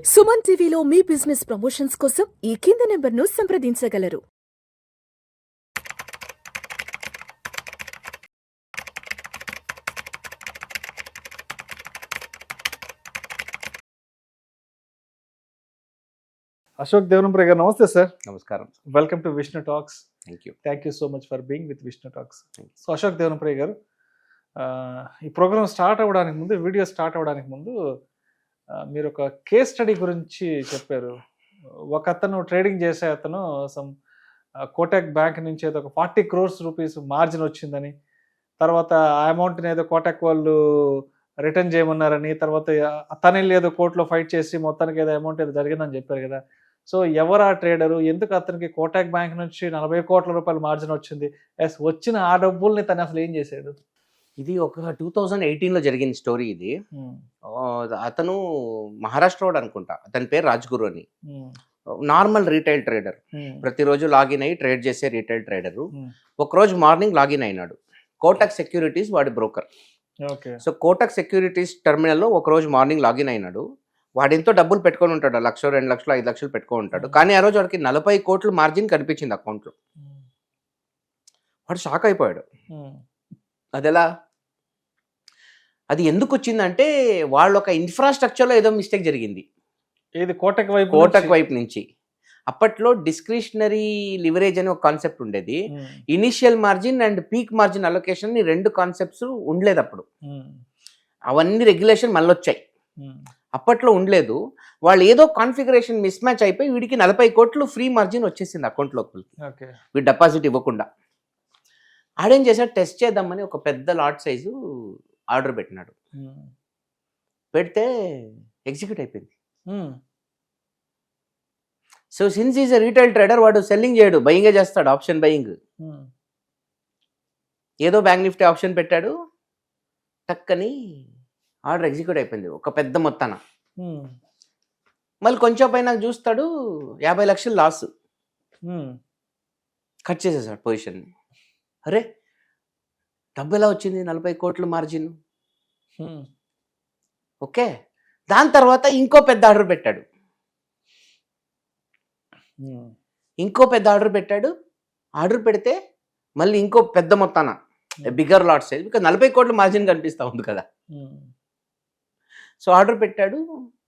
సుమన్ టీవీలో మీ business promotions కోసం ఈ కింది నెంబర్ను సంప్రదించగలరు. అశోక్ దేవరంప్రే గారు నమస్తే సార్. నమస్కారం. Welcome to Vishnu Talks. Thank you so much for being with Vishnu Talks. So Ashok Devanampriya గారు, ఈ ప్రోగ్రామ్ స్టార్ట్ అవ్వడానికి ముందు, వీడియో స్టార్ట్ అవ్వడానికి ముందు మీరు ఒక కేస్ స్టడీ గురించి చెప్పారు. ఒక అతను ట్రేడింగ్ చేసే అతను సమ్ కోటక్ బ్యాంక్ నుంచి ఏదో ఒక 40 crores రూపీస్ మార్జిన్ వచ్చిందని, తర్వాత ఆ అమౌంట్ని ఏదో కోటక్ వాళ్ళు రిటర్న్ చేయమన్నారని, తర్వాత తనే ఏదో కోర్టులో ఫైట్ చేసి మొత్తానికి ఏదో అమౌంట్ ఏదో జరిగిందని చెప్పారు కదా. సో ఎవరు ఆ ట్రేడరు, ఎందుకు అతనికి కోటక్ బ్యాంక్ నుంచి 40 కోట్ల రూపాయల మార్జిన్ వచ్చింది, వచ్చిన ఆ డబ్బుల్ని తను అసలు ఏం చేశాడు? ఇది ఒక 2018లో జరిగిన స్టోరీ ఇది. అతను మహారాష్ట్ర వాడు అనుకుంటా. అతని పేరు రాజ్గురు అని. నార్మల్ రీటైల్ ట్రేడర్, ప్రతిరోజు లాగిన్ అయ్యి ట్రేడ్ చేసే రీటైల్ ట్రేడరు. ఒకరోజు మార్నింగ్ లాగిన్ అయినాడు. కోటక్ సెక్యూరిటీస్ వాడి బ్రోకర్. సో కోటక్ సెక్యూరిటీస్ టెర్మినల్లో ఒకరోజు మార్నింగ్ లాగిన్ అయినాడు. వాడు ఎంతో డబ్బులు పెట్టుకొని ఉంటాడు, 1 లక్ష 2 లక్షలు 5 లక్షలు పెట్టుకొని ఉంటాడు. కానీ ఆ రోజు వాడికి 40 కోట్ల మార్జిన్ కనిపించింది అకౌంట్లో. వాడు షాక్ అయిపోయాడు. అదెలా, అది ఎందుకు వచ్చిందంటే వాళ్ళ ఒక ఇన్ఫ్రాస్ట్రక్చర్లో ఏదో మిస్టేక్ జరిగింది. ఏది కోటక్ వైపు నుంచి. అప్పట్లో డిస్క్రిషనరీ లివరేజ్ అని ఒక కాన్సెప్ట్ ఉండేది. Initial margin and peak margin allocation, ఈ 2 కాన్సెప్ట్స్ ఉండలేదు అప్పుడు. అవన్నీ రెగ్యులేషన్ మళ్ళీ వచ్చాయి, అప్పట్లో ఉండలేదు. వాళ్ళు ఏదో కాన్ఫిగరేషన్ మిస్ మ్యాచ్ అయిపోయి వీడికి 40 కోట్లు ఫ్రీ మార్జిన్ వచ్చేసింది అకౌంట్లోకి. వీడు డిపాజిట్ ఇవ్వకుండా. ఆడేం చేశాడు, టెస్ట్ చేద్దామని ఒక పెద్ద లాట్ సైజు ఆర్డర్ పెట్టినాడు. పెడితే ఎగ్జిక్యూట్ అయిపోయింది. So since is a retail trader, వాడు సెల్లింగ్ చేయడు, బయింగే చేస్తాడు, ఆప్షన్ బయింగ్. ఏదో బ్యాంక్ నిఫ్టీ ఆప్షన్ పెట్టాడు, టక్కని ఆర్డర్ ఎగ్జిక్యూట్ అయిపోయింది ఒక పెద్ద మొత్తాన. మళ్ళీ కొంచెం పైన చూస్తాడు, 50 లక్షలు లాస్. కట్ చేసేసాడు పొజిషన్ని. అరే డబ్బు ఎలా వచ్చింది, 40 కోట్ల మార్జిన్. ఓకే, దాని తర్వాత ఇంకో పెద్ద ఆర్డర్ పెట్టాడు. ఆర్డర్ పెడితే మళ్ళీ ఇంకో పెద్ద మొత్తాన బిగ్గర్ లాట్ సైజ్, ఇంకా 40 కోట్ల మార్జిన్ కనిపిస్తూ ఉంది కదా. సో ఆర్డర్ పెట్టాడు.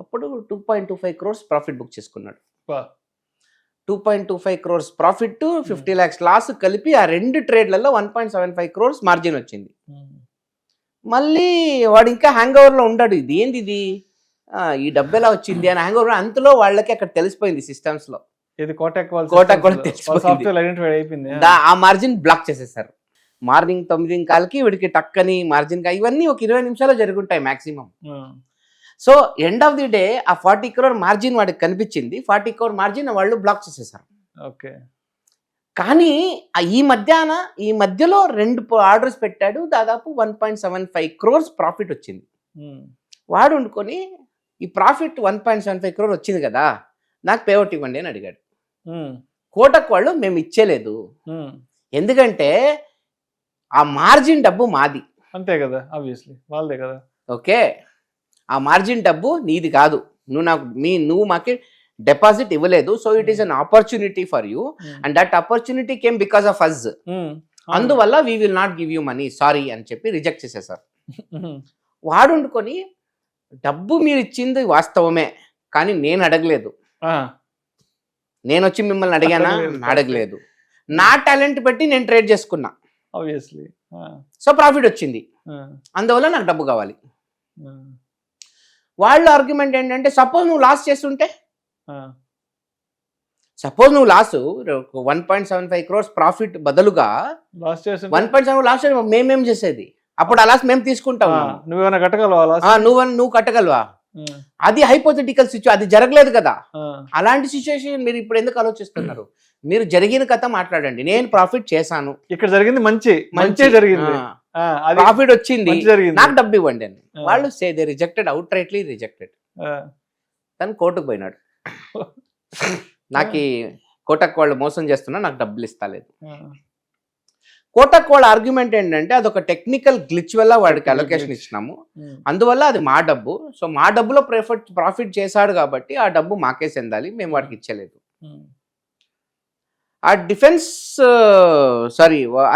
అప్పుడు 2.25 crores ప్రాఫిట్ బుక్ చేసుకున్నాడు. 2.25 crores ప్రాఫిట్, 50 lakhs లాస్ కలిపి ఆ 2 ట్రేడ్లలో 1.75 crores మార్జిన్ వచ్చింది. మళ్ళీ వాడు ఇంకా హ్యాంగ్ ఓవర్లో ఉన్నాడు. ఇది ఏంది, ఇది ఈ డబ్బు ఎలా వచ్చింది అని హ్యాంగ్ ఓవర్. అంతలో వాళ్ళకి అక్కడ తెలిసిపోయింది సిస్టమ్స్లో, కోటక్ ఆ మార్జిన్ బ్లాక్ చేసేసారు. మార్నింగ్ 9 వీడికి టక్కని మార్జిన్, ఇవన్నీ ఒక 20 నిమిషాలు జరుగుంటాయి maximum. So end of the day ఆ 40 crore మార్జిన్ వాడికి కనిపించింది. 40 crore మార్జిన్ వాళ్ళు బ్లాక్ చేసేసారు. ఓకే, కానీ ఈ మధ్యలో 2 ఆర్డర్స్ పెట్టాడు. దాదాపు 1.75 crores ప్రాఫిట్ వచ్చింది. వాడు వండుకొని ఈ ప్రాఫిట్ 1.75 crore వచ్చింది కదా, నాకు పేఅవుట్ ఇవ్వండి అని అడిగాడు. కోటక్ వాళ్ళు మేము ఇచ్చేలేదు, ఎందుకంటే ఆ మార్జిన్ డబ్బు మాది. అంతే కదా, ఆబ్వియస్లీ వాళ్ళదే కదా. ఓకే, ఆ మార్జిన్ డబ్బు నీది కాదు, నువ్వు మాకి డిపాజిట్ ఇవ్వలేదు. So it is an opportunity for you and that opportunity came because of us. అందువల్ల we will not give you money, sorry అని చెప్పి రిజెక్ట్ చేసేసారు. వాడు వండుకొని డబ్బు మీరు ఇచ్చింది వాస్తవమే, కానీ నేను అడగలేదు, నేను వచ్చి మిమ్మల్ని అడగలేదు. నా టాలెంట్ పెట్టి నేను ట్రేడ్ చేసుకున్నా, సో ప్రాఫిట్ వచ్చింది, అందువల్ల నాకు డబ్బు కావాలి. వాళ్ళ ఆర్గ్యుమెంట్ ఏంటంటే, సపోజ్ నువ్వు లాస్ చేస్తుంటే, సపోజ్ నువ్వు లాస్ 1.75 crores ప్రాఫిట్ బదులుగా 1.7 లాస్ మేమేం చేసేది, అప్పుడు ఆ లాస్ మేము తీసుకుంటాం. నువ్వు కట్టగలవా? అది హైపోథెటికల్ సిచ్యువేషన్, అది జరగలేదు కదా. అలాంటి సిచ్యువేషన్ మీరు ఇప్పుడు ఎందుకు ఆలోచిస్తున్నారు? మీరు జరిగిన కథ మాట్లాడండి. నేను ప్రాఫిట్ చేశాను, ఇక్కడ జరిగింది మంచి జరిగింది, ప్రాఫిట్ వచ్చింది, నాకు డబ్బు ఇవ్వండి అని. వాళ్ళు say they rejected, out rightly rejected. తను కోర్టుకు పోయినాడు, నాకు కోటక్ వాళ్ళు మోసం చేస్తున్నా, నాకు డబ్బులు ఇస్తలేదు. కోటక్ వాళ్ళ ఆర్గ్యుమెంట్ ఏంటంటే అదొక టెక్నికల్ గ్లిచ్ వల్ల వాడికి అలొకేషన్ ఇచ్చినాము, అందువల్ల అది మా డబ్బు, సో మా డబ్బులో ప్రాఫిట్ చేశాడు కాబట్టి ఆ డబ్బు మాకే చెందాలి, మేము వాడికి ఇచ్చలేదు. ఆ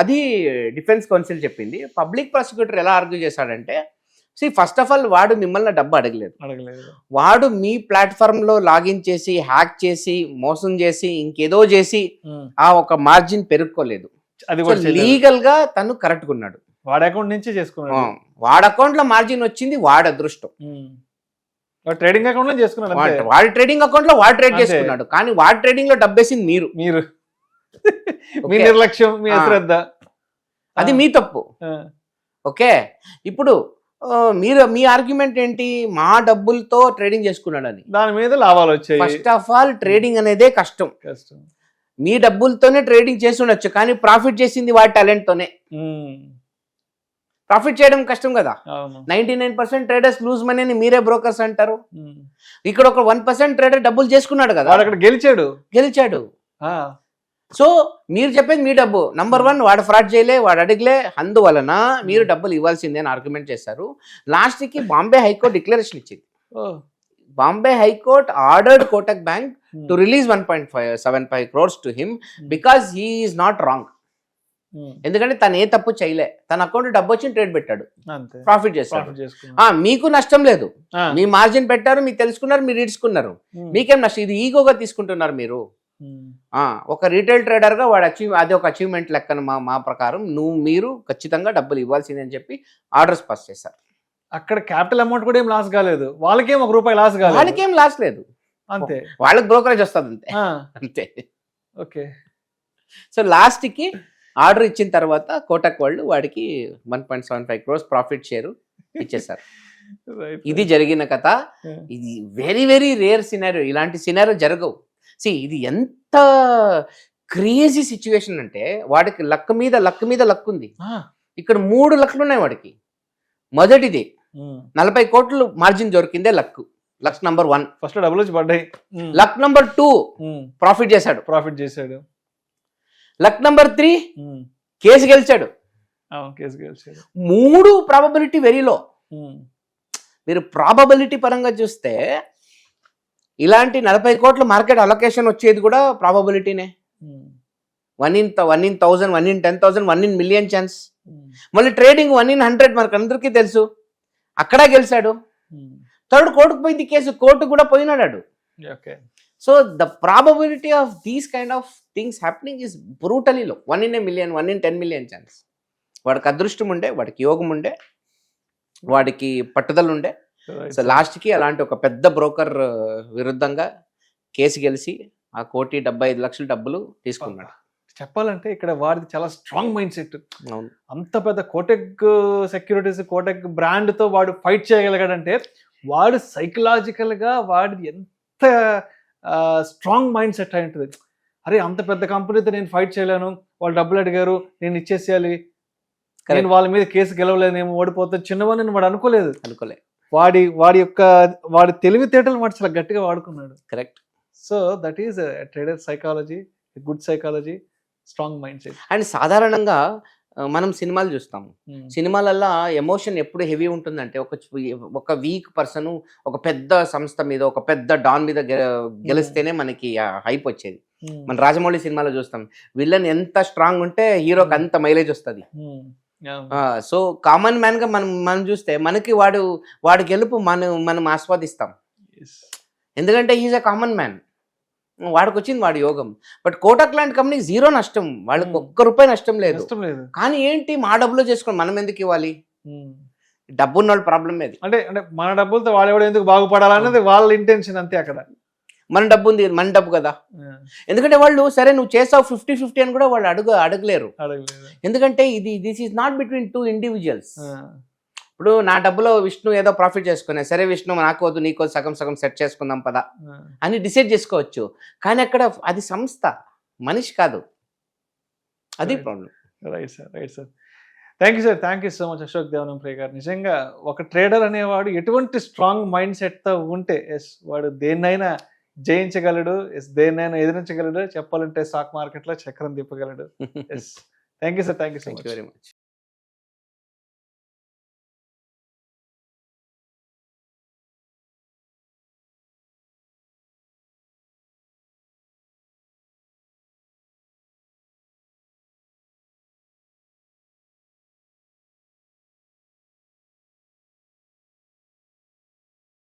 అది డిఫెన్స్ కౌన్సిల్ చెప్పింది. పబ్లిక్ ప్రాసిక్యూటర్ ఎలా ఆర్గ్యూ చేశాడంటే, ఫస్ట్ ఆఫ్ ఆల్ వాడు మిమ్మల్ని డబ్బు అడగలేదు, వాడు మీ ప్లాట్ఫామ్ లో లాగిన్ చేసి హ్యాక్ చేసి మోసం చేసి ఇంకేదో చేసి ఆ ఒక మార్జిన్ పెరుక్కోలేదు, లీగల్ గా తను కరెక్ట్ ఉన్నాడు, వాడి అకౌంట్ నుంచి చేసుకున్నాడు, వాడి అకౌంట్ లో మార్జిన్ వచ్చింది వాడి అదృష్టం, ట్రేడింగ్ అకౌంట్ లో చేసుకున్నాడు, వాడి ట్రేడింగ్ అకౌంట్ లో వాడు ట్రేడ్ చేసుకున్నాడు, కానీ వాడి ట్రేడింగ్ లో డబ్బేసింది మీరు మీ నిర్లక్ష్యం, మీ అశ్రద్ధ, అది మీ తప్పు. ఓకే, ఇప్పుడు మీ ఆర్గ్యుమెంట్ ఏంటి, మా డబ్బులతో ట్రేడింగ్ చేసుకున్నాడని, దాని మీద లాభాలు వచ్చాయి. ఫస్ట్ ఆఫ్ ఆల్ ట్రేడింగ్ అనేదే కష్టం, మీ డబ్బులతోనే ట్రేడింగ్ చేసి ఉండొచ్చు, కానీ ప్రాఫిట్ చేసింది వాడి టాలెంట్ తోనే. ప్రాఫిట్ చేయడం కష్టం కదా. 99% ట్రేడర్స్ లూజ్ మనీ అని మీరే బ్రోకర్స్ అంటారు, ఇక్కడ ఒక 1% ట్రేడర్ డబ్బులు చేసుకున్నాడు కదా, అక్కడ గెలిచాడు. సో మీరు చెప్పేది మీ డబ్బు, నంబర్ 1 వాడు ఫ్రాడ్ చేయలే, వాడు అడిగలే, అందువలన మీరు డబ్బులు ఇవ్వాల్సిందే అని ఆర్గ్యుమెంట్ చేశారు. లాస్ట్ కి బాంబే హైకోర్టు డిక్లరేషన్ ఇచ్చింది. Bombay high court ordered Kotak bank to release 1.75 crores to him because he is not wrong. ఎందుకంటే తను ఏ తప్పు చేయలే, తన అకౌంట్ డబ్బు వచ్చి ట్రేడ్ పెట్టాడు, ప్రాఫిట్ చేస్తాడు, మీకు నష్టం లేదు, మీ మార్జిన్ పెట్టారు, మీకు తెలుసుకున్నారు, మీరు ఇడ్చుకున్నారు, మీకేం నష్టం, ఇది ఈగోగా తీసుకుంటున్నారు మీరు. ఒక రీటైల్ ట్రేడర్ గా వాడు అది ఒక అచీవ్మెంట్ లెక్కన మా ప్రకారం మీరు ఖచ్చితంగా డబ్బులు ఇవ్వాల్సిందే అని చెప్పి ఆర్డర్స్ పాస్ చేశారు. అక్కడ క్యాపిటల్ అమౌంట్ కూడా ఏం లాస్ కాలేదు, వాళ్ళకేం ₹1 లాస్ కాలేదు, వాళ్ళకేం లాస్ లేదు, అంతే, వాళ్ళకి బ్రోకరేజ్ వస్తుంది అంతే. ఓకే, సో లాస్ట్ కి ఆర్డర్ ఇచ్చిన తర్వాత కోటక్ వాళ్ళు వాడికి 1.75 crores ప్రాఫిట్ షేర్ ఇచ్చేసారు. ఇది జరిగిన కథ. ఇది వెరీ వెరీ రేర్ సినారియో, ఇలాంటి సినారియో జరగవు. ఇది ఎంత క్రేజీ సిచ్యువేషన్ అంటే, వాడికి లక్ మీద లక్ ఉంది. ఇక్కడ 3 లక్లు ఉన్నాయి వాడికి. మొదటిది 40 కోట్లు మార్జిన్ దొరికిందే లక్ నంబర్ 1, ఫస్ట్ డబ్బులు వచ్చి పడ్డాయి. లక్ నంబర్ 2 ప్రాఫిట్ చేశాడు. లక్ నంబర్ 3 కేసు గెలిచాడు. 3 ప్రాబబిలిటీ వెరీ లో. మీరు ప్రాబబిలిటీ పరంగా చూస్తే ఇలాంటి 40 కోట్ల మార్కెట్ అలొకేషన్ వచ్చేది కూడా ప్రాబబిలిటీనే. 1 in 1000, 1 in 10,000, 1 in million chance. మళ్ళీ ట్రేడింగ్ 1 in 100 మనకు అందరికీ తెలుసు, అక్కడ గెలిచాడు. థర్డ్ కోర్టుకు పోయింది కేసు, కోర్టు కూడా పోయినాడు. So the probability of these kind of things happening is brutally లో. 1 in a million, 1 in 10 million chance. వాడికి అదృష్టం ఉండే, వాడికి యోగం ఉండే, వాడికి పట్టుదల ఉండే. సో లాస్ట్ కి అలాంటి ఒక పెద్ద బ్రోకర్ విరుద్ధంగా కేసు గెలిచి ఆ 1,75,00,000 డబ్బులు తీసుకున్నాడు. చెప్పాలంటే ఇక్కడ వాడిది చాలా స్ట్రాంగ్ మైండ్ సెట్. అంత పెద్ద కోటక్ సెక్యూరిటీస్, కోటక్ బ్రాండ్ తో వాడు ఫైట్ చేయగలిగాడంటే, వాడు సైకలాజికల్ గా వాడిది ఎంత స్ట్రాంగ్ మైండ్ సెట్ అయి ఉంటుంది. అరే అంత పెద్ద కంపెనీతో నేను ఫైట్ చేయలేను, వాళ్ళు డబ్బులు అడిగారు, నేను ఇచ్చేసేయాలి, నేను వాళ్ళ మీద కేసు గెలవలేనేమో, ఓడిపోతే చిన్నవాడిని వాడు అనుకోలే. వాడి తెలివితేటలు వాడు చాలా గట్టిగా వాడుకున్నాడు. Correct. So that is trader psychology, good psychology, strong mind set. And సాధారణంగా మనం సినిమాలు చూస్తాము, సినిమాలల్లో ఎమోషన్ ఎప్పుడు హెవీ ఉంటుందంటే, ఒక వీక్ పర్సన్ ఒక పెద్ద సంస్థ మీద, ఒక పెద్ద డాన్ మీద గెలిస్తేనే మనకి హైప్ వచ్చేది. మన రాజమౌళి సినిమాలో చూస్తాం, విలన్ ఎంత స్ట్రాంగ్ ఉంటే హీరోకి అంత మైలేజ్ వస్తుంది. సో కామన్ మ్యాన్ గా మనం చూస్తే మనకి వాడు గెలుపు మనం ఆస్వాదిస్తాం, ఎందుకంటే హీజ్ అ కామన్ మ్యాన్, వాడికి వచ్చింది వాడి యోగం. బట్ కోటక్ లాంటి కంపెనీకి 0 నష్టం, వాళ్ళకి ₹1 నష్టం లేదు. కానీ ఏంటి, మా డబ్బులో చేసుకుని మనం ఎందుకు ఇవ్వాలి? డబ్బు ఉన్న వాళ్ళ ప్రాబ్లం ఏది అంటే మన డబ్బులతో వాడేవాడు ఎందుకు బాగుపడాలనేది వాళ్ళ ఇంటెన్షన్ అంతే. అక్కడ మన డబ్బు ఉంది, మన డబ్బు కదా. ఎందుకంటే వాళ్ళు సరే నువ్వు చేసావు 50-50 అని కూడా వాళ్ళు అడగలేరు. ఎందుకంటే this is not between 2 individuals. ఇప్పుడు నా డబ్బులో విష్ణు ఏదో ప్రాఫిట్ చేసుకున్నా, సరే విష్ణు నాకు వద్దు, నీకు సగం సెట్ చేసుకుందాం పదా అని డిసైడ్ చేసుకోవచ్చు. కానీ అక్కడ అది సంస్థ, మనిషి కాదు. అది problem. Right sir. Thank you so much Ashok Devanampriya గారు. నిజంగా ఒక ట్రేడర్ అనేవాడు ఎటువంటి స్ట్రాంగ్ మైండ్ సెట్తో ఉంటే వాడు దేన్నైనా జయించగలడు, దేన్నైనా ఎదిరించగలడు. చెప్పాలంటే స్టాక్ మార్కెట్లో చక్రం తిప్పగలడు. Thank you sir, thank you so thank much. You very much.